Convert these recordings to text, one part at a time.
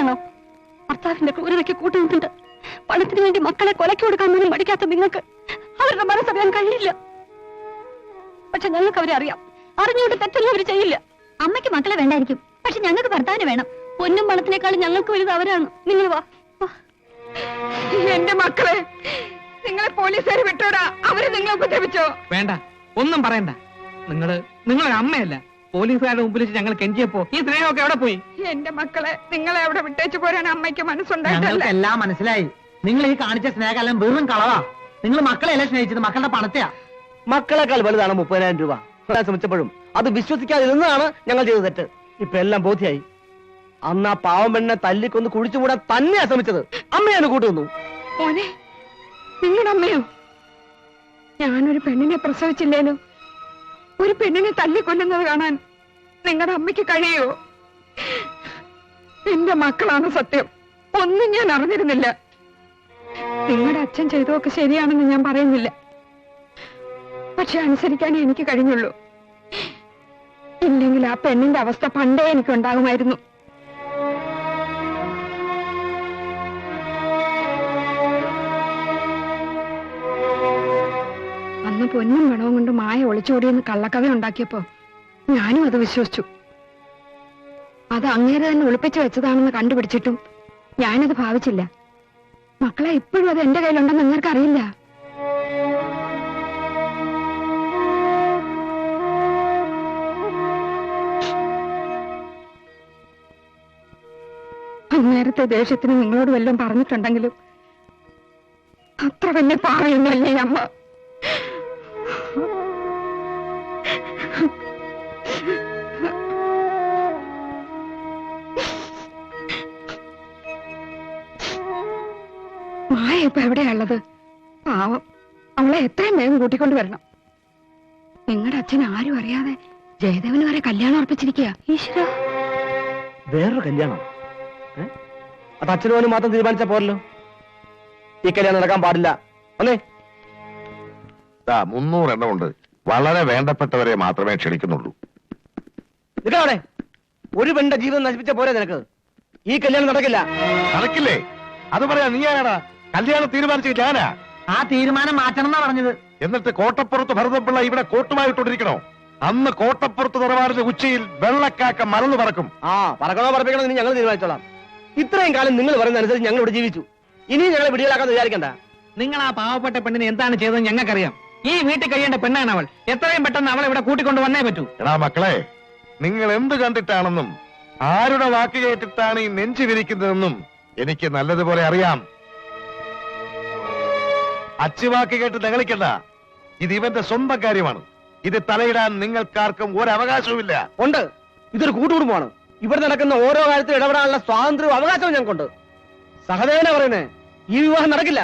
ശരിയാണോ? ഭർത്താവിന്റെ ക്രൂരതയ്ക്ക് കൂട്ടുനിന്നിട്ട് പണത്തിന് വേണ്ടി മക്കളെ കൊലയ്ക്ക് കൊടുക്കാൻ പോലും മടിക്കാത്ത നിങ്ങൾക്ക് അവരുടെ മനസ്സറിയാൻ കഴിയില്ല. പക്ഷെ ഞങ്ങൾക്ക് അവരെ അറിയാം. അറിഞ്ഞുകൊണ്ട് തെറ്റൊന്നും അവർ ചെയ്യില്ല. അമ്മയ്ക്ക് മക്കളെ വേണ്ടായിരിക്കും, പക്ഷെ ഞങ്ങൾക്ക് ഭർത്താവിന് വേണം. പൊന്നും പണത്തിനേക്കാളും ഞങ്ങൾക്ക് വലുത് അവരാണ്. നിങ്ങൾ വാ. എന്റെ മക്കളെ നിങ്ങളെ പോലീസുകാർ വിട്ടോടാ. അവര് നിങ്ങളെ ഉപദ്രവിച്ചോ? വേണ്ട, ഒന്നും പറയണ്ട. നിങ്ങളൊരു അമ്മയല്ല. പോലീസുകാരുടെ മുമ്പിൽ വെച്ച് ഞങ്ങൾ കെഞ്ചിയപ്പോ ഈ സ്നേഹമൊക്കെ എവിടെ പോയി? എന്റെ മക്കളെ നിങ്ങളെ അവിടെ വിട്ടേച്ചു പോരാൻ അമ്മയ്ക്ക് മനസ്സുണ്ടായിട്ടല്ല. എല്ലാം മനസ്സിലായി. നിങ്ങൾ ഈ കാണിച്ച സ്നേഹം വെറും കളവാ. നിങ്ങൾ മക്കളെയല്ല സ്നേഹിച്ചത്, മക്കളുടെ പണത്തെയാ. മക്കളെക്കാൾ വലുതാണ് 30,000 രൂപ. ശ്രമിച്ചപ്പോഴും അത് വിശ്വസിക്കാതിരുന്നതാണ് ഞങ്ങൾ ചെയ്ത തെറ്റ്. ഇപ്പൊ എല്ലാം ബോധ്യായി. അന്ന് ആ പാവം പെണ്ണെ തല്ലിക്കൊന്ന് കുഴിച്ചുകൂടാൻ തന്നെയാ ശ്രമിച്ചത്. അമ്മയാണ് കൂട്ടുവന്നു. മോനെ, നിങ്ങളുടെ അമ്മയോ? ഞാനൊരു പെണ്ണിനെ പ്രസവിച്ചില്ലേനോ? ഒരു പെണ്ണിനെ തല്ലിക്കൊല്ലുന്നത് കാണാൻ നിങ്ങളുടെ അമ്മയ്ക്ക് കഴിയോ? എന്റെ മക്കളാണ് സത്യം. ഒന്നും ഞാൻ അറിഞ്ഞിരുന്നില്ല. നിങ്ങളുടെ അച്ഛൻ ചെയ്തതൊക്കെ ശരിയാണെന്ന് ഞാൻ പറയുന്നില്ല, പക്ഷെ അനുസരിക്കാനേ എനിക്ക് കഴിഞ്ഞുള്ളൂ. ഇല്ലെങ്കിൽ ആ പെണ്ണിന്റെ അവസ്ഥ പണ്ടേ എനിക്കുണ്ടാകുമായിരുന്നു. അന്ന് പൊന്നും പണവും കൊണ്ട് മായ ഒളിച്ചോടിയെന്ന് കള്ളക്കഥ ഉണ്ടാക്കിയപ്പോ ഞാനും അത് വിശ്വസിച്ചു. അത് അങ്ങേരെ തന്നെ ഒളിപ്പിച്ചു വെച്ചതാണെന്ന് കണ്ടുപിടിച്ചിട്ടും ഞാനത് ഭാവിച്ചില്ല. മക്കളെ ഇപ്പോഴും അത് എന്റെ കയ്യിലുണ്ടെന്ന് നിങ്ങൾക്ക് അറിയില്ല. നേരത്തെ ദേഷ്യത്തിന് നിങ്ങളോട് വല്ലതും പറഞ്ഞിട്ടുണ്ടെങ്കിലും അത്ര വലിയ പാവയൊന്നുമല്ലേ അമ്മ. മായ ഇപ്പൊ എവിടെയുള്ളത്? പാവം, അവളെ എത്രയും വേഗം കൂട്ടിക്കൊണ്ട് വരണം. നിങ്ങളുടെ അച്ഛൻ ആരും അറിയാതെ ജയദേവന് വരെ കല്യാണം ഉറപ്പിച്ചിരിക്കുക. ഈശ്വര, വേറൊരു കല്യാണം? അത് അച്ഛനും മാത്രം തീരുമാനിച്ചാ പോരല്ലോ. ഈ കല്യാണം നടക്കാൻ പാടില്ല. അല്ലേ? 300 എണ്ണമുണ്ട്. വളരെ വേണ്ടപ്പെട്ടവരെ മാത്രമേ ക്ഷണിക്കുന്നുള്ളൂ. നിൽക്കവിടെ. ഒരു പെണ്ണിന്റെ ജീവിതം നശിപ്പിച്ച പോരെ നിനക്ക്? ഈ കല്യാണം നടക്കില്ല. നടക്കില്ലേ? അത് പറയാ നീ ആരാടാ? കല്യാണം തീരുമാനിച്ചത് ഞാനാ. ആ തീരുമാനം മാറ്റണം എന്നാ പറഞ്ഞത്. എന്നിട്ട് കോട്ടപ്പുറത്ത് ഭരതപ്പിള്ള ഇവിടെ കോട്ടുമായിട്ടോണ്ടിരിക്കണോ? അന്ന് കോട്ടപ്പുറത്ത് നിറവാടിന്റെ ഉച്ചയിൽ വെള്ളക്കാക്ക മറന്നു പറക്കും. പറക്കണോ പറപ്പിക്കണോ എന്ന് ഞങ്ങൾ തീരുമാനിച്ചോളാം. ഇത്രയും കാലം നിങ്ങൾ പറയുന്ന അനുസരിച്ച് ഞങ്ങൾ ഇവിടെ ജീവിച്ചു. ഇനിയും ഞങ്ങളെ വിടികളാക്കാന്ന് വിചാരിക്കണ്ട. നിങ്ങൾ ആ പാവപ്പെട്ട പെണ്ണിനെ എന്താണ് ചെയ്തത് ഞങ്ങൾക്കറിയാം. ഈ വീട്ടിൽ കഴിയേണ്ട പെണ്ണാണ് അവൾ. എത്രയും പെട്ടെന്ന് അവളെ ഇവിടെ കൂട്ടിക്കൊണ്ട് വന്നേ പറ്റൂ. എടാ മക്കളെ, നിങ്ങൾ എന്ത് കണ്ടിട്ടാണെന്നും ആരുടെ വാക്ക് കേട്ടിട്ടാണ് ഈ നെഞ്ചു വിരിക്കുന്നതെന്നും എനിക്ക് നല്ലതുപോലെ അറിയാം. അച്ചുവാക്ക് കേട്ട് തകളിക്കണ്ട. ഇത് ഇവന്റെ സ്വന്തം കാര്യമാണ്. ഇത് തലയിടാൻ നിങ്ങൾക്കാർക്കും ഒരവകാശവുമില്ല. ഉണ്ട്. ഇതൊരു കൂട്ടുകുടുംബമാണ്. ഇവിടെ നടക്കുന്ന ഓരോ കാര്യത്തിലും ഇടപെടാനുള്ള സ്വാതന്ത്ര്യവും അവകാശവും ഞങ്ങൾക്കുണ്ട്. സഹദേവന പറയുന്നേ, ഈ വിവാഹം നടക്കില്ല.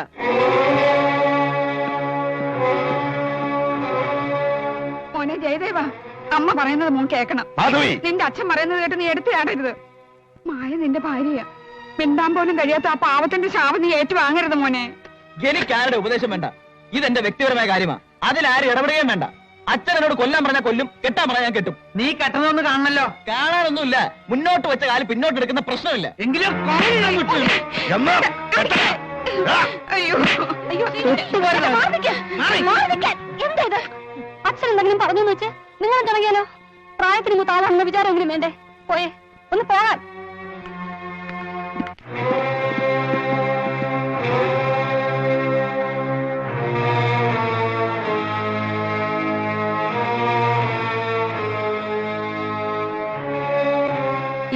മോനെ ജയദേവ, അമ്മ പറയുന്നത് മോൻ കേൾക്കണം. നിന്റെ അച്ഛൻ പറയുന്നത് കേട്ട് നീ എടുത്തു ചാടരുത്. മായ നിന്റെ ഭാര്യയാ. മിണ്ടാൻ പോലും കഴിയാത്ത ആ പാവത്തിന്റെ ശാപം നീ ഏറ്റുവാങ്ങരുത് മോനെ. എനിക്കാരുടെ ഉപദേശം വേണ്ട. ഇതെന്റെ വ്യക്തിപരമായ കാര്യമാണ്. അതിലാരും ഇടപെടുകയും വേണ്ട. അച്ഛനോട് കൊല്ലാൻ പറഞ്ഞാൽ കൊല്ലും, കെട്ടാൻ പറഞ്ഞാൽ കെട്ടും. നീ കെട്ടണമെന്ന് കാണണല്ലോ. കാണാനൊന്നുമില്ല. മുന്നോട്ട് വെച്ച കാലം പിന്നോട്ട് എടുക്കുന്ന പ്രശ്നമില്ല. എങ്കിലും അയ്യോ എന്താ അച്ഛൻ എന്തെങ്കിലും പറഞ്ഞെന്ന് വെച്ച് നിങ്ങൾ തുടങ്ങിയാലോ? പ്രായത്തിന് മുത്താളാണെന്ന വിചാരമെങ്കിലും വേണ്ടേ? പോയേ, ഒന്ന് പോകാൻ.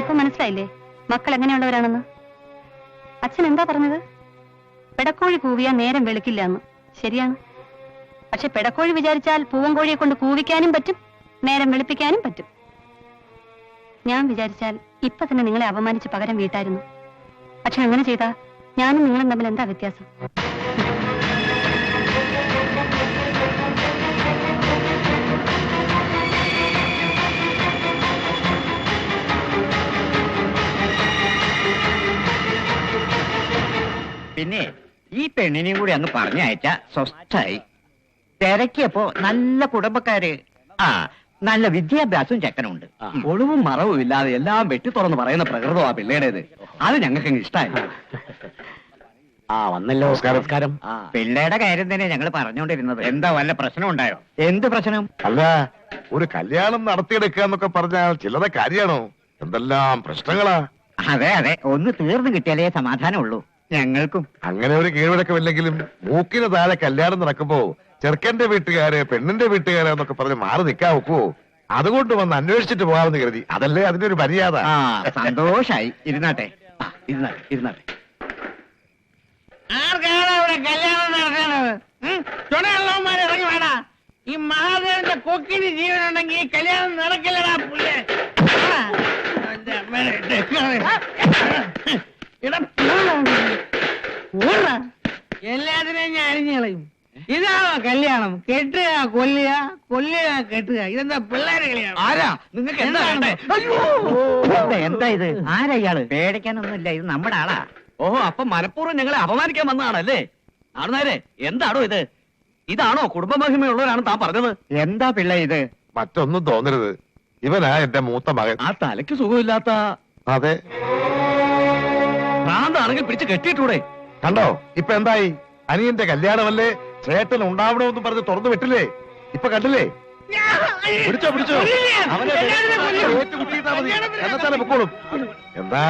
ഇപ്പൊ മനസ്സിലായില്ലേ മക്കൾ എങ്ങനെയുള്ളവരാണെന്ന്? അച്ഛൻ എന്താ പറഞ്ഞത്? പെടക്കോഴി കൂവിയാൽ നേരം വെളുക്കില്ല എന്ന്. ശരിയാണ്. പക്ഷെ പെടക്കോഴി വിചാരിച്ചാൽ പൂവൻകോഴിയെ കൊണ്ട് കൂവിക്കാനും പറ്റും, നേരം വെളുപ്പിക്കാനും പറ്റും. ഞാൻ വിചാരിച്ചാൽ ഇപ്പൊ തന്നെ നിങ്ങളെ അപമാനിച്ച് പകരം വീട്ടായിരുന്നു. പക്ഷെ അങ്ങനെ ചെയ്താ ഞാനും നിങ്ങളും തമ്മിൽ എന്താ വ്യത്യാസം? പിന്നെ ഈ പെണ്ണിനെയും കൂടി അങ്ങ് പറഞ്ഞയച്ച സ്വസ്ഥായി. തിരക്കിയപ്പോ നല്ല കുടുംബക്കാര്. നല്ല വിദ്യാഭ്യാസവും ചെക്കനുണ്ട്. ഒളിവും മറവും ഇല്ലാതെ എല്ലാം വെട്ടി തുറന്ന് പറയുന്ന പ്രകൃതമാ പിള്ളേടേത്. അത് ഞങ്ങൾക്ക് ഇഷ്ടമായി. ആ വന്നല്ലോ. നമസ്കാരം. പിള്ളേരുടെ കാര്യം തന്നെ ഞങ്ങൾ പറഞ്ഞുകൊണ്ടിരുന്നത്. എന്താ വല്ല പ്രശ്നം ഉണ്ടായോ? എന്ത് പ്രശ്നം? അല്ല, ഒരു കല്യാണം നടത്തിയെടുക്കുക എന്നൊക്കെ പറഞ്ഞാൽ ചിലരെ കാര്യമാണോ? എന്തെല്ലാം പ്രശ്നങ്ങളാ. അതെ അതെ, ഒന്ന് തീർന്നു കിട്ടിയാലേ സമാധാനമുള്ളൂ ഞങ്ങൾക്കും. അങ്ങനെ ഒരു കീഴ്വഴക്കമില്ലെങ്കിലും മൂക്കിന് താഴെ കല്യാണം നടക്കുമ്പോ ചെറുക്കന്റെ വീട്ടുകാര് പെണ്ണിന്റെ വീട്ടുകാര് എന്നൊക്കെ പറഞ്ഞ് മാറി നിൽക്കാൻ ഒക്കുവോ? അതുകൊണ്ട് വന്ന് അന്വേഷിച്ചിട്ട് പോകാമെന്ന് കരുതി. അതല്ലേ അതിന്റെ ഒരു മര്യാദ. ആ സന്തോഷായി. ഇരുന്നാട്ടെ. ഇരുന്നാട്ടെ. ആർക്കാണ് ഇവിടെ കല്യാണം നടക്കുന്നത്? ചുണയുള്ളവന്മാർ ഇറങ്ങി വേടാ. ഈ മഹാദേവന്റെ കൊക്കിന് ജീവനുണ്ടെങ്കിൽ ഈ കല്യാണം നടക്കില്ലടാ പുല്ലേ. എല്ലാത്തിനെയും ഞാൻ അരിഞ്ഞു കളയും. ഇതാണോ കല്യാണം? കെട്ടുക കൊല്ലുക, കൊല്ലുക കെട്ടുക. ഇതെന്താ പിള്ളേരെ കളിയാണ്? ആരാ നിങ്ങൾക്ക് എന്താ വേണ്ടേ? എന്താ ഇത്? ആരാ ഇയാള്? പേടിക്കാനൊന്നുമില്ല, ഇത് നമ്മുടെ ആളാ. ഓഹോ, അപ്പൊ മനഃപൂർവ്വം ഞങ്ങളെ അപമാനിക്കാൻ വന്നതാണല്ലേ? ആണെന്നേരെ എന്താണോ ഇത്? ഇതാണോ കുടുംബമഹിമയുള്ളവരാണ് താൻ പറഞ്ഞത്? എന്താ പിള്ള ഇത്? മറ്റൊന്നും തോന്നരുത്. ഇവനാ എന്റെ മൂത്ത മകൻ. ആ തലയ്ക്ക് സുഖമില്ലാത്ത അതെ, ഭ്രാന്താണെങ്കിൽ പിടിച്ച് കെട്ടിയിട്ടൂടെ? കണ്ടോ ഇപ്പൊ എന്തായി? അനിയന്റെ കല്യാണമല്ലേ, ചേട്ടൻ ഉണ്ടാവണമെന്ന് പറഞ്ഞ് തുറന്നു വിട്ടില്ലേ? ഇപ്പൊ കണ്ടില്ലേ? പിടിച്ചോ അവനെ ഏറ്റുമുട്ടിയിട്ടാ മതി. എന്നെത്താനെ പൊക്കോളും. എന്താ